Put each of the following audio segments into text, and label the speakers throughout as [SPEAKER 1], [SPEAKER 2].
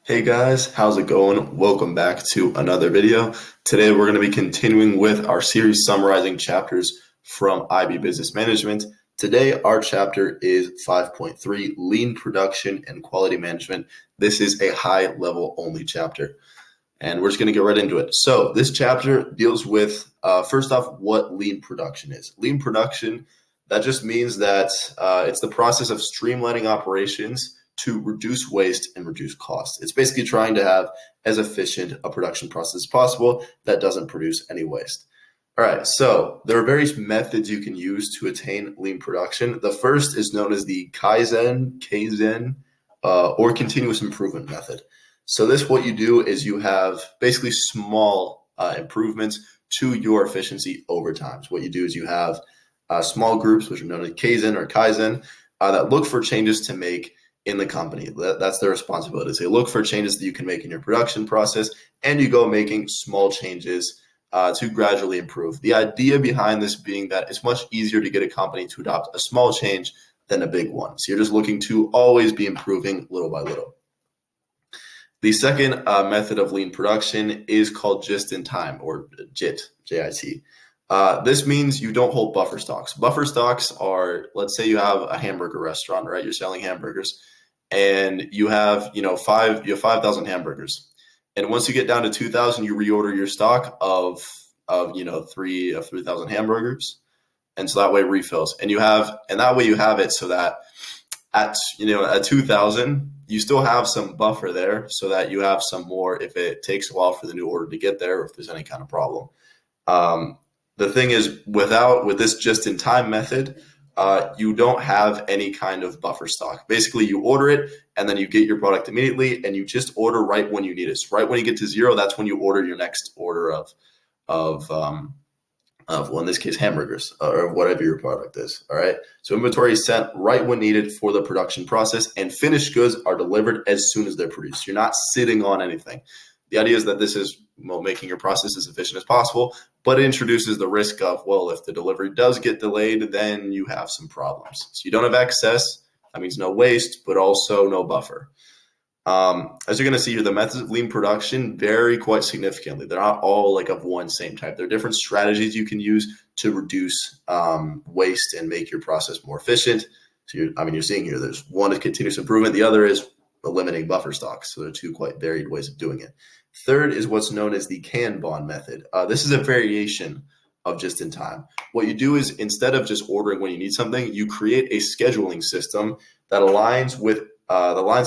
[SPEAKER 1] Hey guys, how's it going? Welcome back to another video. Today we're going to be continuing with our series summarizing chapters from IB Business Management. Today our chapter is 5.3, Lean Production and Quality Management. This is a high level only chapter and we're just going to get right into it. So this chapter deals with, first off, what lean production is. Lean production, that just means that it's the process of streamlining operations to reduce waste and reduce costs. It's basically trying to have as efficient a production process as possible that doesn't produce any waste. All right, so there are various methods you can use to attain lean production. The first is known as the Kaizen, or continuous improvement method. So this, what you do is you have basically small improvements to your efficiency over time. So what you do is you have small groups, which are known as Kaizen, that look for changes to make in the company. That's their responsibility. So you look for changes that you can make in your production process, and you go making small changes to gradually improve. The idea behind this being that it's much easier to get a company to adopt a small change than a big one. So you're just looking to always be improving little by little. The second method of lean production is called just-in-time, or JIT, J-I-T. This means you don't hold buffer stocks. Buffer stocks are, let's say you have a hamburger restaurant, right? You're selling hamburgers, and you have 5,000 hamburgers, and once you get down to 2,000, you reorder your stock of 3,000 hamburgers, and so that way it refills, and that way you have it so that at 2,000 you still have some buffer there, so that you have some more if it takes a while for the new order to get there, or if there's any kind of problem. The thing is, with this just-in-time method, you don't have any kind of buffer stock. Basically, you order it, and then you get your product immediately, and you just order right when you need it. So right when you get to zero, that's when you order your next order of well, in this case, hamburgers, or whatever your product is. All right. So inventory is sent right when needed for the production process, and finished goods are delivered as soon as they're produced. You're not sitting on anything. The idea is that this is making your process as efficient as possible, but it introduces the risk of, well, if the delivery does get delayed, then you have some problems. So you don't have excess. That means no waste, but also no buffer. As you're going to see here, the methods of lean production vary quite significantly. They're not all like of one same type. There are different strategies you can use to reduce waste and make your process more efficient. So you're seeing here, there's one is continuous improvement. The other is eliminating buffer stocks. So there are two quite varied ways of doing it. Third is what's known as the Kanban method. This is a variation of just-in-time. What you do is, instead of just ordering when you need something, you create a scheduling system that aligns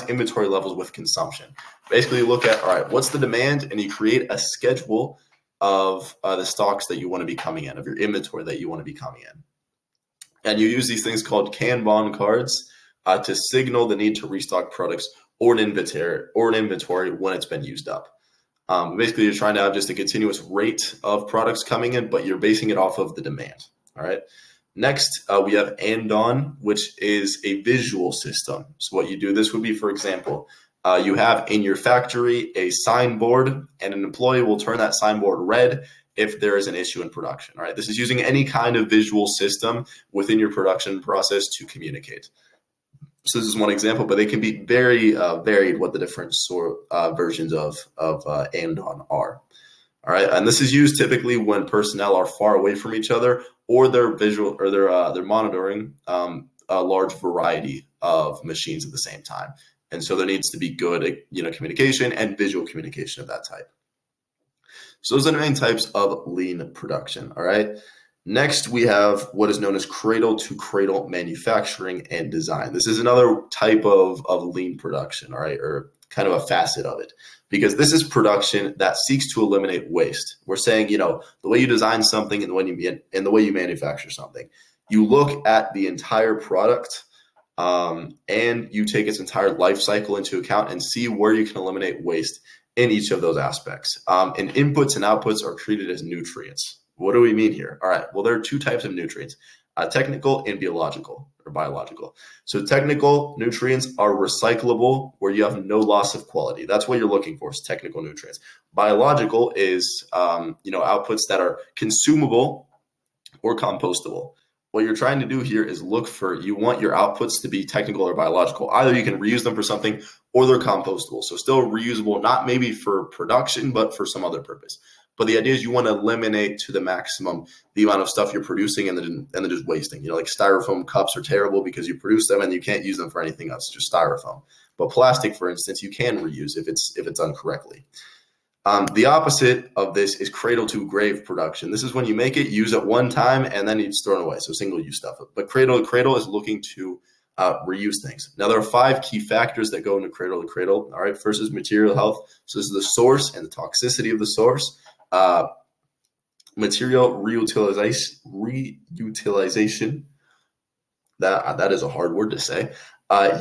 [SPEAKER 1] inventory levels with consumption. Basically, you look at, all right, what's the demand, and you create a schedule of the stocks that you want to be coming in, of your inventory that you want to be coming in. And you use these things called Kanban cards to signal the need to restock products or an inventory when it's been used up. Basically, you're trying to have just a continuous rate of products coming in, but you're basing it off of the demand. All right. Next, we have Andon, which is a visual system. So what you do, this would be, for example, you have in your factory a signboard, and an employee will turn that signboard red if there is an issue in production. All right. This is using any kind of visual system within your production process to communicate. So this is one example, but they can be very varied what the different versions of Andon are. All right, and this is used typically when personnel are far away from each other, or they're monitoring a large variety of machines at the same time, and so there needs to be good communication and visual communication of that type. So those are the main types of lean production. All right. Next, we have what is known as cradle-to-cradle manufacturing and design. This is another type of lean production, all right, or kind of a facet of it, because this is production that seeks to eliminate waste. We're saying, the way you design something and the way you manufacture something, you look at the entire product and you take its entire life cycle into account and see where you can eliminate waste in each of those aspects. And inputs and outputs are treated as nutrients. What do we mean here? All right, well, there are two types of nutrients, technical and biological. So technical nutrients are recyclable, where you have no loss of quality. That's what you're looking for, is technical nutrients. Biological is, outputs that are consumable or compostable. what you're trying to do here is you want your outputs to be technical or biological. Either you can reuse them for something or they're compostable. So still reusable, not maybe for production, but for some other purpose. But the idea is you want to eliminate to the maximum the amount of stuff you're producing and then just wasting. Like styrofoam cups are terrible because you produce them and you can't use them for anything else, just styrofoam. But plastic, for instance, you can reuse if it's done correctly. The opposite of this is cradle to grave production. This is when you make it, use it one time, and then it's thrown away. So single use stuff. But cradle to cradle is looking to reuse things. Now, there are 5 key factors that go into cradle to cradle. All right. First is material health. So this is the source and the toxicity of the source. Material reutilization. That is a hard word to say.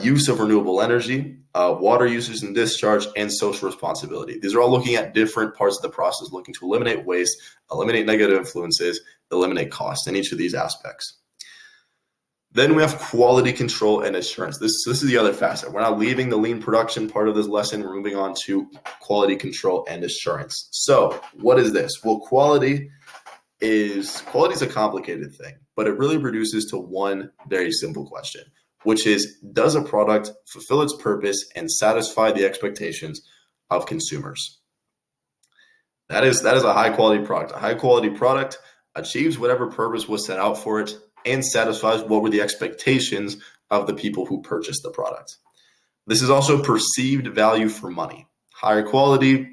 [SPEAKER 1] Use of renewable energy, water usage and discharge, and social responsibility. These are all looking at different parts of the process, looking to eliminate waste, eliminate negative influences, eliminate cost in each of these aspects. Then we have quality control and assurance. This is the other facet. We're not leaving the lean production part of this lesson. We're moving on to quality control and assurance. So what is this? Well, quality is a complicated thing, but it really reduces to one very simple question, which is, does a product fulfill its purpose and satisfy the expectations of consumers? That is a high quality product. A high quality product achieves whatever purpose was set out for it and satisfies what were the expectations of the people who purchased the product. This is also perceived value for money. Higher quality,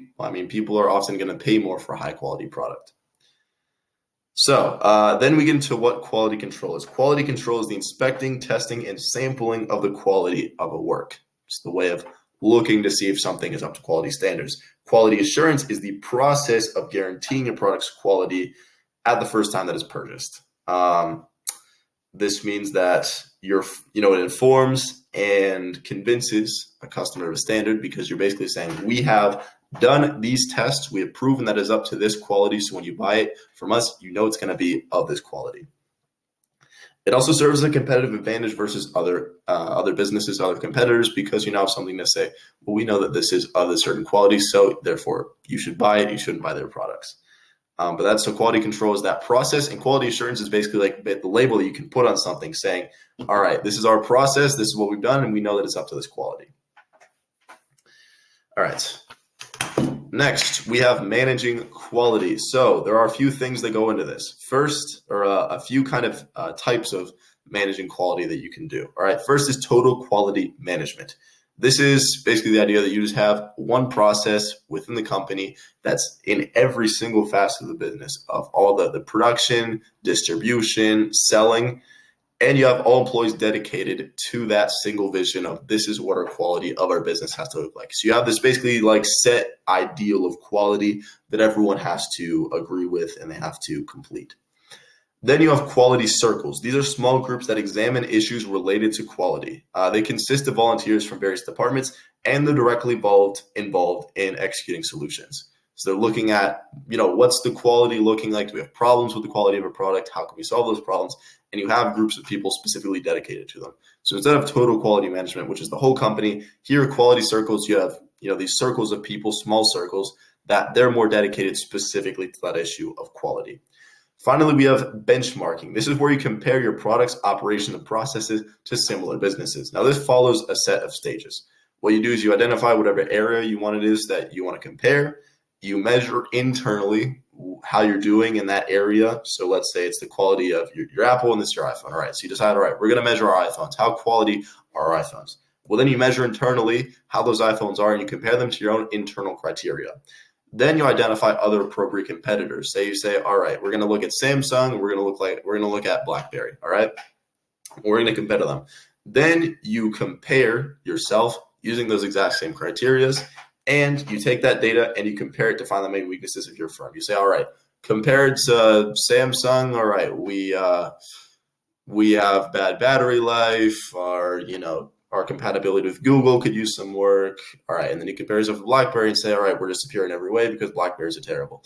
[SPEAKER 1] people are often going to pay more for a high quality product. So then we get into what quality control is. Quality control is the inspecting, testing, and sampling of the quality of a work. It's the way of looking to see if something is up to quality standards. Quality assurance is the process of guaranteeing a product's quality at the first time that it's purchased. This means that it informs and convinces a customer of a standard, because you're basically saying, we have done these tests, we have proven that it's up to this quality, so when you buy it from us, it's going to be of this quality. It also serves as a competitive advantage versus other businesses, other competitors, because you now have something to say, well, we know that this is of a certain quality, so therefore you should buy it, you shouldn't buy their products. So quality control is that process, and quality assurance is basically like the label that you can put on something saying, all right, this is our process, this is what we've done, and we know that it's up to this quality. All right. Next, we have managing quality. So there are a few things that go into this. First, or a few kind of types of managing quality that you can do. All right. First is total quality management. This is basically the idea that you just have one process within the company that's in every single facet of the business, of all the production, distribution, selling, and you have all employees dedicated to that single vision of, this is what our quality of our business has to look like. So you have this basically like set ideal of quality that everyone has to agree with and they have to complete. Then you have quality circles. These are small groups that examine issues related to quality. They consist of volunteers from various departments, and they're directly involved in executing solutions. So they're looking at, what's the quality looking like? Do we have problems with the quality of a product? How can we solve those problems? And you have groups of people specifically dedicated to them. So instead of total quality management, which is the whole company, here are quality circles. You have, these circles of people, small circles, that they're more dedicated specifically to that issue of quality. Finally, we have benchmarking. This is where you compare your products, operations, and processes to similar businesses. Now, this follows a set of stages. What you do is you identify whatever area you want that you want to compare. You measure internally how you're doing in that area. So let's say it's the quality of your Apple and this is your iPhone. All right, so you decide, all right, we're going to measure our iPhones. How quality are our iPhones? Well, then you measure internally how those iPhones are and you compare them to your own internal criteria. Then you identify other appropriate competitors. Say you say, all right, we're going to look at Samsung. We're going to look at BlackBerry. All right, we're going to compare to them. Then you compare yourself using those exact same criterias, and you take that data and you compare it to find the main weaknesses of your firm. You say, all right, compared to Samsung, all right, we have bad battery life. Our compatibility with Google could use some work. All right. And then you compare yourself with BlackBerry and say, all right, we're just superior in every way because BlackBerries are terrible.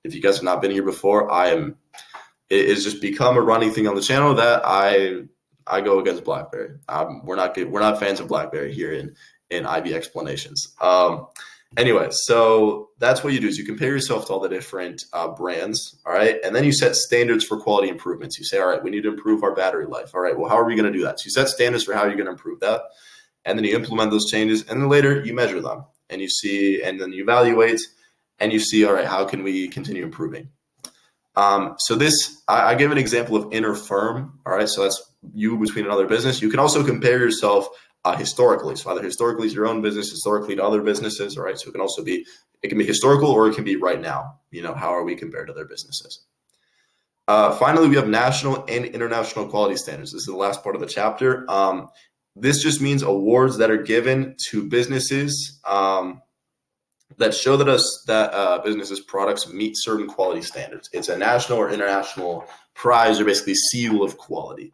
[SPEAKER 1] If you guys have not been here before, it has just become a running thing on the channel that I go against BlackBerry. We're not fans of BlackBerry here in IB Explanations. Anyway, so that's what you do is you compare yourself to all the different brands, all right? And then you set standards for quality improvements. You say, all right, we need to improve our battery life. All right, well, how are we going to do that? So you set standards for how you're going to improve that, and then you implement those changes, and then later you measure them, and you see, and then you evaluate, and you see, all right, how can we continue improving? So this, I give an example of inner firm, all right? So that's you between another business. You can also compare yourself historically. So either historically to your own business, historically to other businesses, all right? So it can also be, it can be historical or it can be right now. You know, how are we compared to other businesses? Finally, we have national and international quality standards. This is the last part of the chapter. This just means awards that are given to businesses that show that businesses' products meet certain quality standards. It's a national or international prize or basically seal of quality.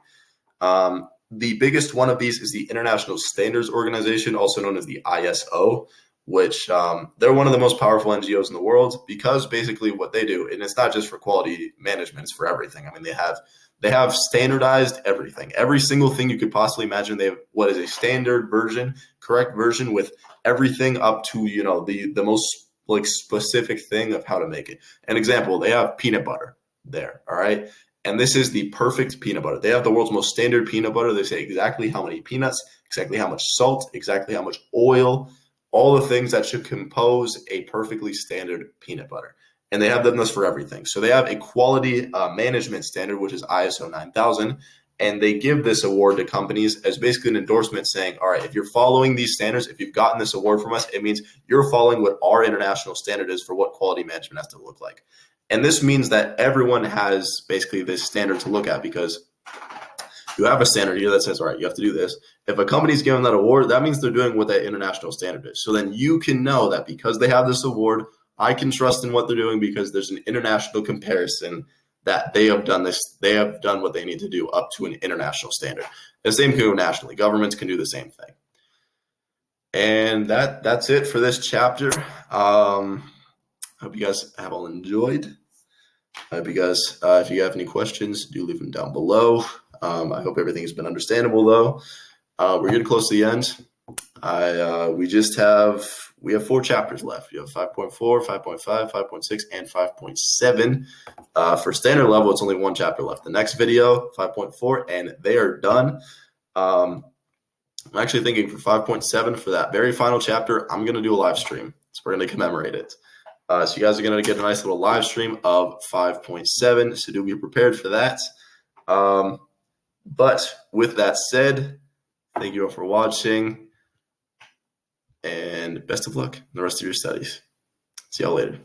[SPEAKER 1] The biggest one of these is the International Standards Organization, also known as the ISO, which they're one of the most powerful NGOs in the world because basically what they do, and it's not just for quality management, it's for everything. I mean, they have standardized everything. Every single thing you could possibly imagine. They have what is a standard version, correct version with everything up to, you know, the most like specific thing of how to make it. An example, they have peanut butter there, all right? And this is the perfect peanut butter. They have the world's most standard peanut butter. They say exactly how many peanuts, exactly how much salt, exactly how much oil, all the things that should compose a perfectly standard peanut butter. And they have done this for everything. So they have a quality management standard, which is ISO 9000. And they give this award to companies as basically an endorsement saying, all right, if you're following these standards, if you've gotten this award from us, it means you're following what our international standard is for what quality management has to look like. And this means that everyone has basically this standard to look at because you have a standard here that says, all right, you have to do this. If a company's given that award, that means they're doing what that international standard is. So then you can know that because they have this award, I can trust in what they're doing because there's an international comparison that they have done this. They have done what they need to do up to an international standard. The same can go nationally. Governments can do the same thing. And that's it for this chapter. Hope you guys have all enjoyed. I hope you guys, if you have any questions, do leave them down below. I hope everything has been understandable, though. We're getting close to the end. We have 4 chapters left. You have 5.4, 5.5, 5.6, and 5.7. For standard level, it's only 1 chapter left. The next video, 5.4, and they are done. I'm actually thinking for 5.7, for that very final chapter, I'm going to do a live stream. So we're going to commemorate it. So you guys are going to get a nice little live stream of 5.7. So do be prepared for that. But with that said, thank you all for watching, and best of luck in the rest of your studies. See y'all later.